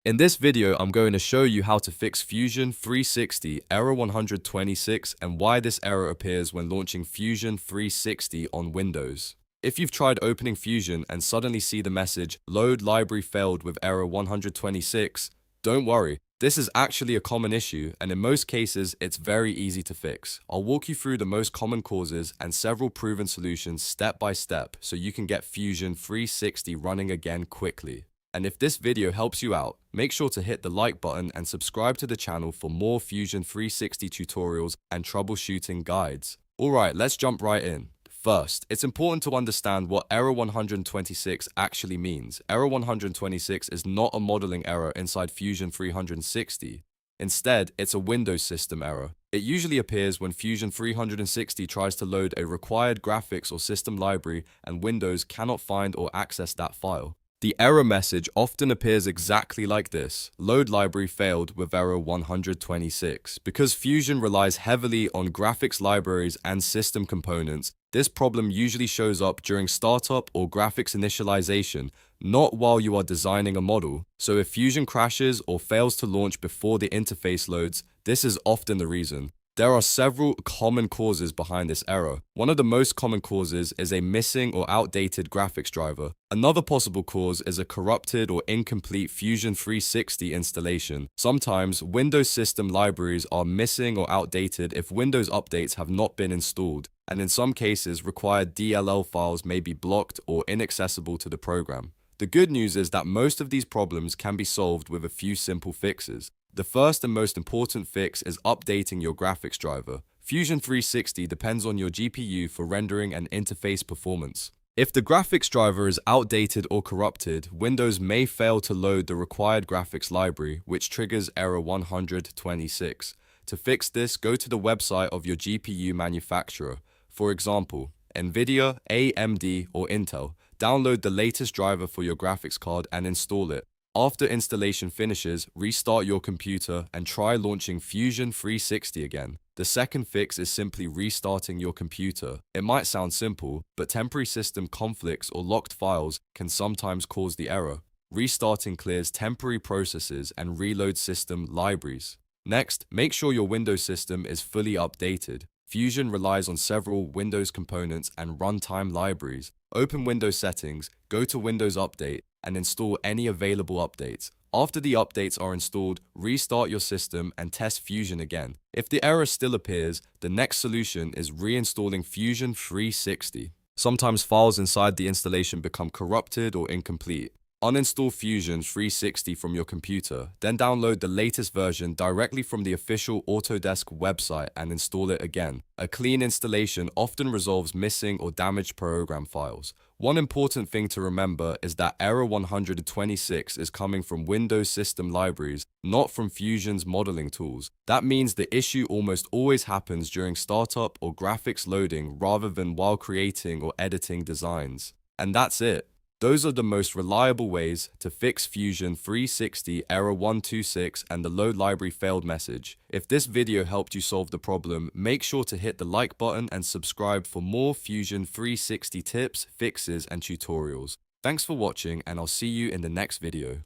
In this video, I'm going to show you how to fix Fusion 360 error 126 and why this error appears when launching Fusion 360 on Windows. If you've tried opening Fusion and suddenly see the message, "Load library failed with error 126, don't worry. This is actually a common issue, and in most cases, it's very easy to fix. I'll walk you through the most common causes and several proven solutions step by step so you can get Fusion 360 running again quickly. And if this video helps you out, make sure to hit the like button and subscribe to the channel for more Fusion 360 tutorials and troubleshooting guides. Alright, let's jump right in. First, it's important to understand what error 126 actually means. Error 126 is not a modeling error inside Fusion 360. Instead, it's a Windows system error. It usually appears when Fusion 360 tries to load a required graphics or system library and Windows cannot find or access that file. The error message often appears exactly like this: "Load library failed with error 126. Because Fusion relies heavily on graphics libraries and system components, this problem usually shows up during startup or graphics initialization, not while you are designing a model. So if Fusion crashes or fails to launch before the interface loads, this is often the reason. There are several common causes behind this error. One of the most common causes is a missing or outdated graphics driver. Another possible cause is a corrupted or incomplete Fusion 360 installation. Sometimes Windows system libraries are missing or outdated if Windows updates have not been installed, and in some cases required DLL files may be blocked or inaccessible to the program. The good news is that most of these problems can be solved with a few simple fixes. The first and most important fix is updating your graphics driver. Fusion 360 depends on your GPU for rendering and interface performance. If the graphics driver is outdated or corrupted, Windows may fail to load the required graphics library, which triggers error 126. To fix this, go to the website of your GPU manufacturer. For example, NVIDIA, AMD, or Intel. Download the latest driver for your graphics card and install it. After installation finishes, restart your computer and try launching Fusion 360 again. The second fix is simply restarting your computer. It might sound simple, but temporary system conflicts or locked files can sometimes cause the error. Restarting clears temporary processes and reloads system libraries. Next, make sure your Windows system is fully updated. Fusion relies on several Windows components and runtime libraries. Open Windows Settings, go to Windows Update, and install any available updates. After the updates are installed, restart your system and test Fusion again. If the error still appears, the next solution is reinstalling Fusion 360. Sometimes files inside the installation become corrupted or incomplete. Uninstall Fusion 360 from your computer, then download the latest version directly from the official Autodesk website and install it again. A clean installation often resolves missing or damaged program files. One important thing to remember is that error 126 is coming from Windows system libraries, not from Fusion's modeling tools. That means the issue almost always happens during startup or graphics loading rather than while creating or editing designs. And that's it. Those are the most reliable ways to fix Fusion 360 error 126 and the load library failed message. If this video helped you solve the problem, make sure to hit the like button and subscribe for more Fusion 360 tips, fixes, and tutorials. Thanks for watching, and I'll see you in the next video.